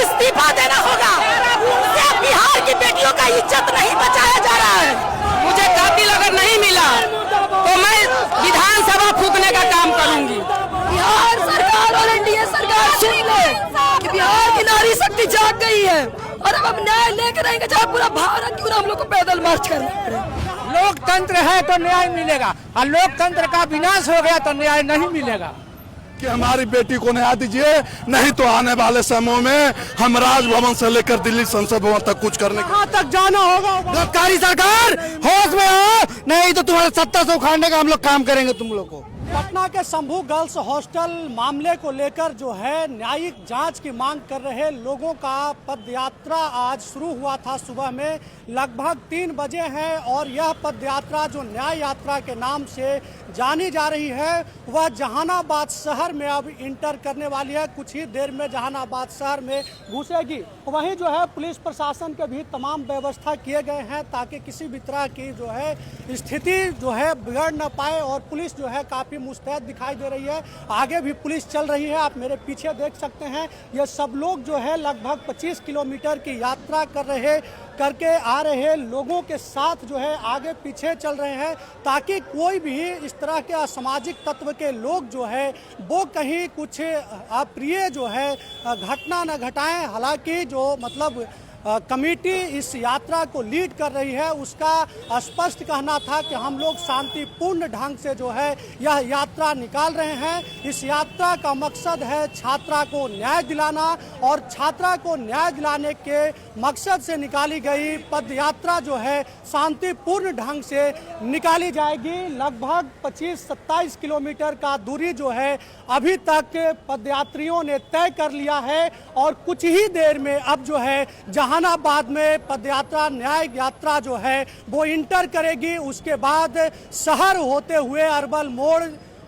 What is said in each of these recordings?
इस्तीफा देना होगा। उनसे बिहार की बेटियों का इज्जत नहीं बचाया जा रहा है। मुझे कातिल अगर नहीं मिला तो मैं विधानसभा फूकने का काम करूंगी। बिहार सरकार और एनडीए सरकार सुन ले कि बिहार की नारी शक्ति जाग गई है और अब न्याय लेकर रहेंगे, चाहे पूरा भारत क्यों ना हम लोग को पैदल मार्च करना पड़े। लोकतंत्र है तो न्याय मिलेगा, और लोकतंत्र का विनाश हो गया तो न्याय नहीं मिलेगा। कि हमारी बेटी को न्याय दीजिए, नहीं तो आने वाले समय में हम राजभवन से लेकर दिल्ली संसद भवन तक कुछ करने कहाँ तक जाना होगा। सरकारी सरकार होश में हो, नहीं तो तुम्हारे सत्ता से उखाड़ने का हम लोग काम करेंगे तुम लोग को। पटना के शंभू गर्ल्स हॉस्टल मामले को लेकर जो है न्यायिक जांच की मांग कर रहे लोगों का पदयात्रा आज शुरू हुआ था। सुबह में लगभग 3 बजे है और यह पदयात्रा जो न्याय यात्रा के नाम से जानी जा रही है वह जहानाबाद शहर में अब इंटर करने वाली है। कुछ ही देर में जहानाबाद शहर में घुसेगी। वहीं जो है पुलिस प्रशासन के भी तमाम व्यवस्था किए गए हैं ताकि किसी भी तरह की जो है स्थिति जो है बिगड़ न पाए, और पुलिस जो है काफ़ी मुस्तैद दिखाई दे रही है। आगे भी पुलिस चल रही है, आप मेरे पीछे देख सकते हैं। ये सब लोग जो है लगभग 25 किलोमीटर की यात्रा करके आ रहे लोगों के साथ जो है आगे पीछे चल रहे हैं ताकि कोई भी इस तरह के असामाजिक तत्व के लोग जो है वो कहीं कुछ अप्रिय जो है घटना न घटाएं। हालांकि जो मतलब कमेटी इस यात्रा को लीड कर रही है उसका स्पष्ट कहना था कि हम लोग शांतिपूर्ण ढंग से जो है यह यात्रा निकाल रहे हैं। इस यात्रा का मकसद है छात्रा को न्याय दिलाना, और छात्रा को न्याय दिलाने के मकसद से निकाली गई पद यात्रा जो है शांतिपूर्ण ढंग से निकाली जाएगी। लगभग 25-27 किलोमीटर का दूरी जो है अभी तक पदयात्रियों ने तय कर लिया है, और कुछ ही देर में अब जो है जहानाबाद में पदयात्रा न्याय यात्रा जो है वो इंटर करेगी। उसके बाद शहर होते हुए अरबल मोड़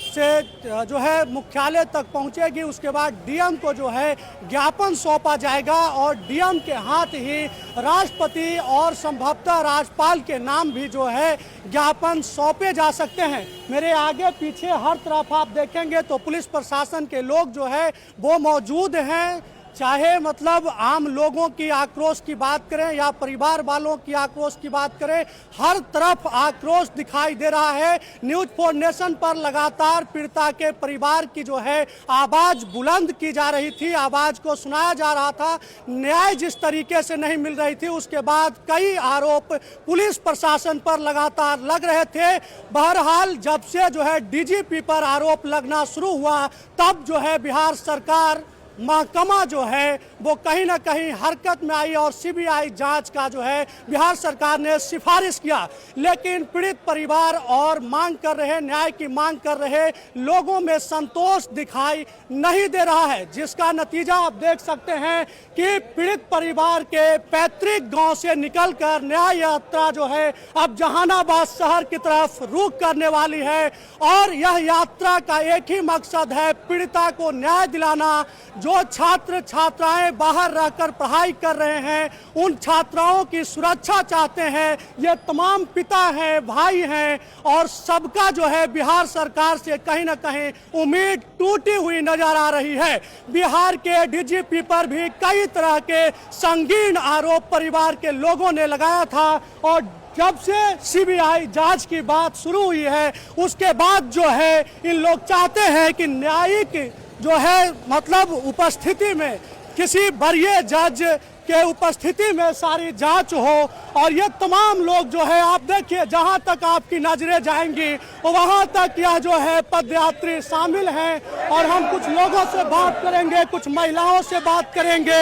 से जो है मुख्यालय तक पहुंचेगी। उसके बाद डीएम को जो है ज्ञापन सौंपा जाएगा, और डीएम के हाथ ही राष्ट्रपति और संभवतः राज्यपाल के नाम भी जो है ज्ञापन सौंपे जा सकते हैं। मेरे आगे पीछे हर तरफ आप देखेंगे तो पुलिस प्रशासन के लोग जो है वो मौजूद हैं। चाहे मतलब आम लोगों की आक्रोश की बात करें या परिवार वालों की आक्रोश की बात करें, हर तरफ आक्रोश दिखाई दे रहा है। न्यूज़ 4 नेशन पर लगातार पीड़िता के परिवार की जो है आवाज़ बुलंद की जा रही थी, आवाज़ को सुनाया जा रहा था। न्याय जिस तरीके से नहीं मिल रही थी उसके बाद कई आरोप पुलिस प्रशासन पर लगातार लग रहे थे। बहरहाल जब से जो है डीजीपी पर आरोप लगना शुरू हुआ तब जो है बिहार सरकार महकमा जो है वो कहीं ना कहीं हरकत में आई और सीबीआई जांच का जो है बिहार सरकार ने सिफारिश किया। लेकिन पीड़ित परिवार और मांग कर रहे न्याय की मांग कर रहे लोगों में संतोष दिखाई नहीं दे रहा है, जिसका नतीजा आप देख सकते हैं कि पीड़ित परिवार के पैतृक गांव से निकलकर न्याय यात्रा जो है अब जहानाबाद शहर की तरफ रुख करने वाली है। और यह यात्रा का एक ही मकसद है पीड़िता को न्याय दिलाना। जो छात्र छात्राएं बाहर रहकर पढ़ाई कर रहे हैं उन छात्राओं की सुरक्षा चाहते हैं। ये तमाम पिता हैं, भाई हैं, और सबका जो है बिहार सरकार से कहीं ना कहीं उम्मीद टूटी हुई नजर आ रही है। बिहार के डीजीपी पर भी कई तरह के संगीन आरोप परिवार के लोगों ने लगाया था, और जब से सीबीआई जांच की बात शुरू हुई है उसके बाद जो है इन लोग चाहते हैं कि न्यायिक जो है मतलब उपस्थिति में किसी वरीय जज के उपस्थिति में सारी जांच हो। और ये तमाम लोग जो है आप देखिए जहां तक आपकी नजरें जाएंगी वहां तक यह जो है पदयात्री शामिल हैं। और हम कुछ लोगों से बात करेंगे, कुछ महिलाओं से बात करेंगे।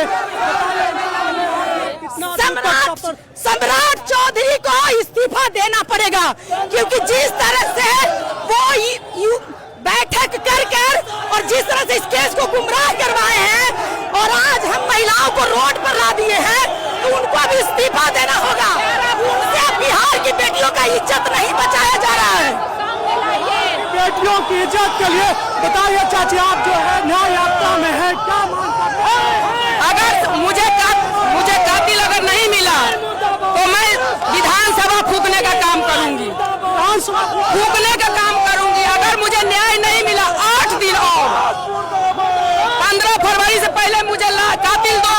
सम्राट चौधरी को इस्तीफा देना पड़ेगा, क्योंकि जिस तरह से वो बैठक कर और जिस तरह से इस केस को गुमराह करवाए हैं और आज हम महिलाओं को रोड पर ला दिए हैं, तो उनको भी इस्तीफा देना होगा। उनसे बिहार की बेटियों का इज्जत नहीं बचाया जा रहा है। बेटियों की इज्जत के लिए बताइए चाची, आप जो है न्याय यात्रा में है, क्या मांग करते हैं? अगर मुझे कातिल अगर नहीं मिला तो मैं विधानसभा फूकने का काम करूंगी, फूकने का काम करूंगी। अगर मुझे न्याय नहीं मिला 8 दिन और 15 फरवरी से पहले मुझे कातिल दो।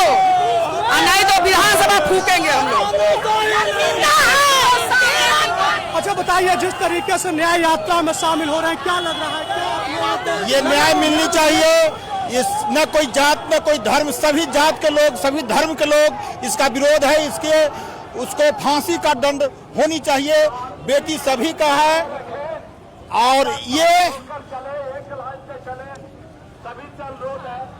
बताइए, जिस तरीके से न्याय यात्रा में शामिल हो रहे हैं, क्या लग रहा है? क्या ये न्याय मिलनी चाहिए। इस न कोई जात न कोई धर्म, सभी जात के लोग, सभी धर्म के लोग इसका विरोध है। इसके उसको फांसी का दंड होनी चाहिए। बेटी सभी का है। और ये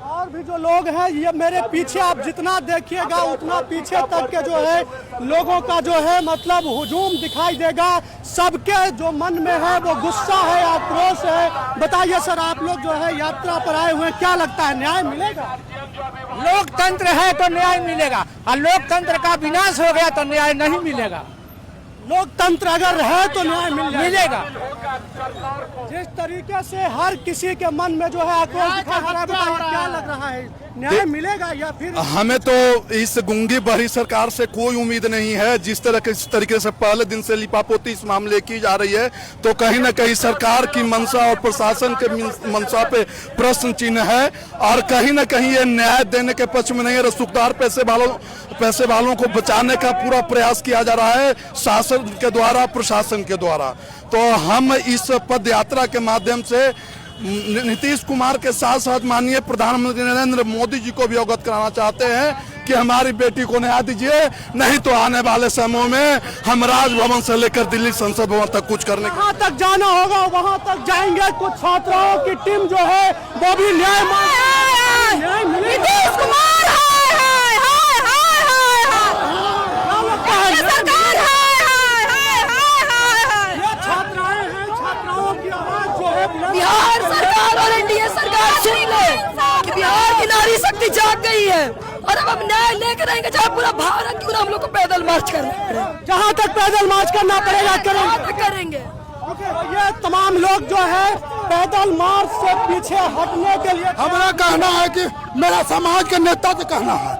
और भी जो लोग हैं, ये मेरे पीछे आप जितना देखिएगा उतना पीछे तक के जो है लोगों का जो है मतलब हुजूम दिखाई देगा। सबके जो मन में है वो गुस्सा है, आक्रोश है। बताइए सर, आप लोग जो है यात्रा पर आए हुए हैं, क्या लगता है न्याय मिलेगा? लोकतंत्र है तो न्याय मिलेगा, और लोकतंत्र का विनाश हो गया तो न्याय नहीं मिलेगा। लोकतंत्र अगर है तो न्याय मिलेगा। जिस तरीके से हर किसी के मन में जो है आक्रोश दिखाई दे रहा है, बताइए क्या लग रहा है, न्याय मिलेगा या फिर? हमें तो इस गूंगी बहरी सरकार से कोई उम्मीद नहीं है। जिस तरीके से पहले दिन से लिपापोती इस मामले की जा रही है, तो कहीं न कहीं सरकार की मंशा और प्रशासन के मंशा पे प्रश्न चिन्ह है, और कहीं न कहीं ये न्याय देने के पक्ष में नहीं है। रसूखदार पैसे वालों को बचाने का पूरा प्रयास किया जा रहा है शासन के द्वारा, प्रशासन के द्वारा। तो हम इस पद यात्रा के माध्यम से नीतीश कुमार के साथ साथ माननीय प्रधानमंत्री नरेंद्र मोदी जी को भी अवगत कराना चाहते हैं कि हमारी बेटी को न्याय दीजिए, नहीं तो आने वाले समय में हम राजभवन से लेकर दिल्ली संसद भवन तक कुछ करने वहाँ तक जाना होगा, वहाँ तक जाएंगे। कुछ छात्राओं की टीम जो है वो भी न्याय नीतीश कुमार बिहार सरकार और एनडीए सरकार सुन ले कि बिहार की नारी शक्ति जाग गई है, और अब हम न्याय लेकर रहेंगे, चाहे पूरा भारत क्यों ना हम लोग को पैदल मार्च करना पड़े। जहाँ तक पैदल मार्च करना पड़ेगा करेंगे। ये तमाम लोग जो है पैदल मार्च से पीछे हटने के लिए। हमारा कहना है कि मेरा समाज के नेता से कहना है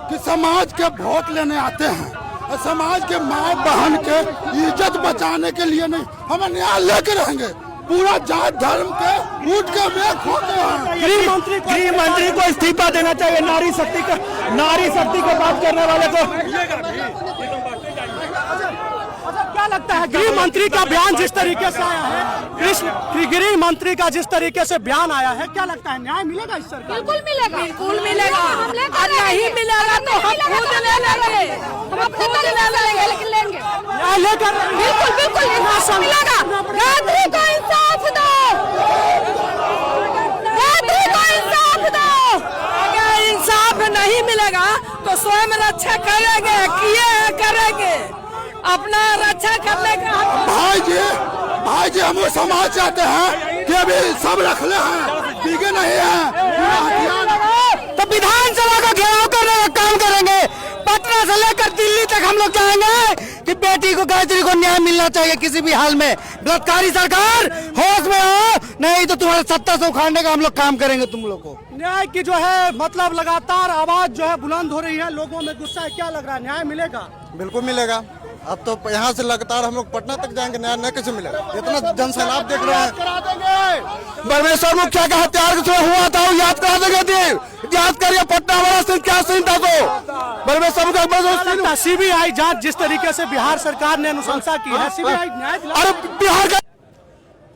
कि समाज के वोट लेने आते हैं और समाज के माँ बहन के इज्जत बचाने के लिए नहीं, हम न्याय लेकर रहेंगे। पूरा जात धर्म के उठ के वेख होते हैं। गृह मंत्री को इस्तीफा देना चाहिए। नारी शक्ति की बात करने वाले को क्या लगता है, गृह मंत्री का बयान जिस तरीके से आया है, गृह मंत्री का जिस तरीके से बयान आया है, क्या लगता है न्याय मिलेगा इस सरकार? बिल्कुल मिलेगा, बिल्कुल मिलेगा। और नहीं मिलेगा तो हम खुद ले लेंगे, हम खुद ले लेंगे, लेकिन लेंगे न्याय लेकर। बिल्कुल मिलेगा। यात्री को इंसाफ दो, यात्री को इंसाफ दो। अगर इंसाफ नहीं मिलेगा तो स्वयं रक्षा करेंगे, करेंगे अपना रक्षा करने का। भाई जी हम समाज चाहते हैं कि अभी सब रख ले हैं, बिके नहीं है। तो विधानसभा का घेराव करने का काम करेंगे। पटना से लेकर दिल्ली तक हम लोग चाहेंगे कि बेटी को, गायत्री को न्याय मिलना चाहिए किसी भी हाल में। बलात्कारी सरकार होश में हो, नहीं तो तुम्हारे सत्ता से उखाड़ने का हम लोग काम करेंगे तुम लोग को। न्याय की जो है मतलब लगातार आवाज जो है बुलंद हो रही है, लोगों में गुस्सा है। क्या लग रहा है, न्याय मिलेगा? बिल्कुल मिलेगा। अब तो यहाँ से लगातार हम लोग पटना तक जाएंगे, न्याय नहीं कैसे मिलेगा? इतना जनसैलाब देख रहे हैं। परमेश्वर मुखिया का हत्यार हुआ था, याद करा देंगे। याद करिए पटना वाला सीन क्या सीन था। तो परमेश्वर सीबीआई जांच जिस तरीके से बिहार सरकार ने अनुशंसा की है, सीबीआई न्याय बिहार का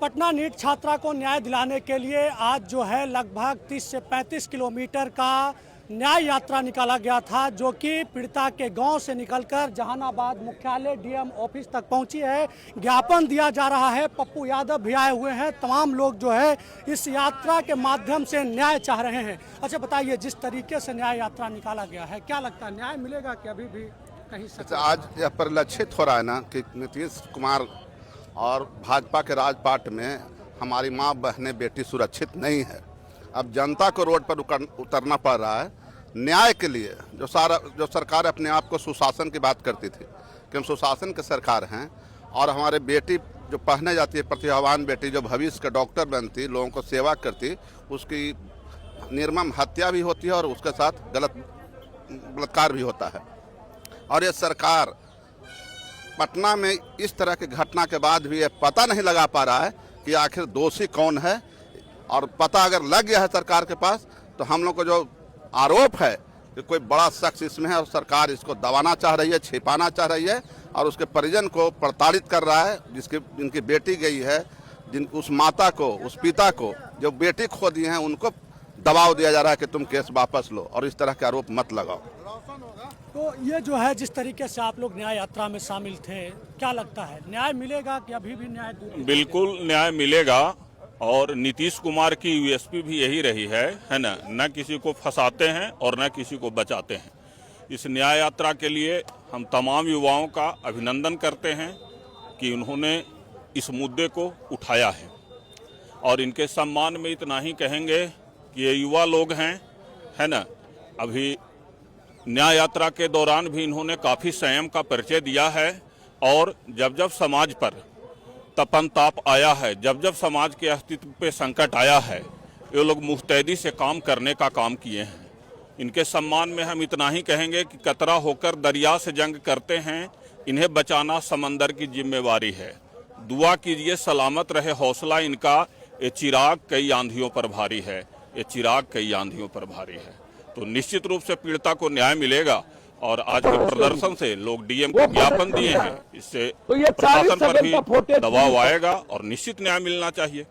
पटना नीट छात्रा को न्याय दिलाने के लिए आज जो है लगभग 30 से 35 किलोमीटर का न्याय यात्रा निकाला गया था, जो कि पीड़िता के गांव से निकलकर जहानाबाद मुख्यालय डीएम ऑफिस तक पहुंची है। ज्ञापन दिया जा रहा है। पप्पू यादव भी आए हुए हैं। तमाम लोग जो है इस यात्रा के माध्यम से न्याय चाह रहे हैं। अच्छा बताइए, जिस तरीके से न्याय यात्रा निकाला गया है, क्या लगता है न्याय मिलेगा कि अभी भी कहीं से? आज यह परिलक्षित हो रहा है ना कि नीतीश कुमार और भाजपा के राजपाट में हमारी माँ बहनें बेटी सुरक्षित नहीं है। अब जनता को रोड पर उतरना पड़ रहा है न्याय के लिए। जो सरकार अपने आप को सुशासन की बात करती थी कि हम सुशासन के सरकार हैं, और हमारे बेटी जो पढ़ने जाती है, प्रतिभावान बेटी जो भविष्य का डॉक्टर बनती, लोगों को सेवा करती, उसकी निर्मम हत्या भी होती है और उसके साथ गलत बलात्कार भी होता है। और ये सरकार पटना में इस तरह की घटना के बाद भी ये पता नहीं लगा पा रहा है कि आखिर दोषी कौन है। और पता अगर लग गया है सरकार के पास, तो हम लोग को जो आरोप है कि कोई बड़ा शख्स इसमें है और सरकार इसको दबाना चाह रही है, छिपाना चाह रही है, और उसके परिजन को प्रताड़ित कर रहा है, जिनकी बेटी गई है, उस माता को, उस पिता को जो बेटी खो दिए हैं, उनको दबाव दिया जा रहा है कि तुम केस वापस लो और इस तरह के आरोप मत लगाओ। तो ये जो है, जिस तरीके से आप लोग न्याय यात्रा में शामिल थे, क्या लगता है न्याय मिलेगा कि अभी भी न्याय दूर? बिल्कुल न्याय मिलेगा और नीतीश कुमार की यूएसपी भी यही रही है ना, न किसी को फंसाते हैं और न किसी को बचाते हैं। इस न्याय यात्रा के लिए हम तमाम युवाओं का अभिनंदन करते हैं कि उन्होंने इस मुद्दे को उठाया है, और इनके सम्मान में इतना ही कहेंगे कि ये युवा लोग हैं, है ना। अभी न्याय यात्रा के दौरान भी इन्होंने काफ़ी संयम का परिचय दिया है, और जब जब समाज पर तपन ताप आया है, जब जब समाज के अस्तित्व पे संकट आया है, ये लोग मुस्तैदी से काम करने का काम किए हैं। इनके सम्मान में हम इतना ही कहेंगे कि कतरा होकर दरिया से जंग करते हैं, इन्हें बचाना समंदर की जिम्मेवारी है। दुआ कीजिए सलामत रहे हौसला इनका, ये चिराग कई आंधियों पर भारी है, ये चिराग कई आंधियों पर भारी है। तो निश्चित रूप से पीड़िता को न्याय मिलेगा, और आज के प्रदर्शन से लोग डीएम को ज्ञापन दिए हैं, इससे प्रशासन पर भी दबाव आएगा और निश्चित न्याय मिलना चाहिए।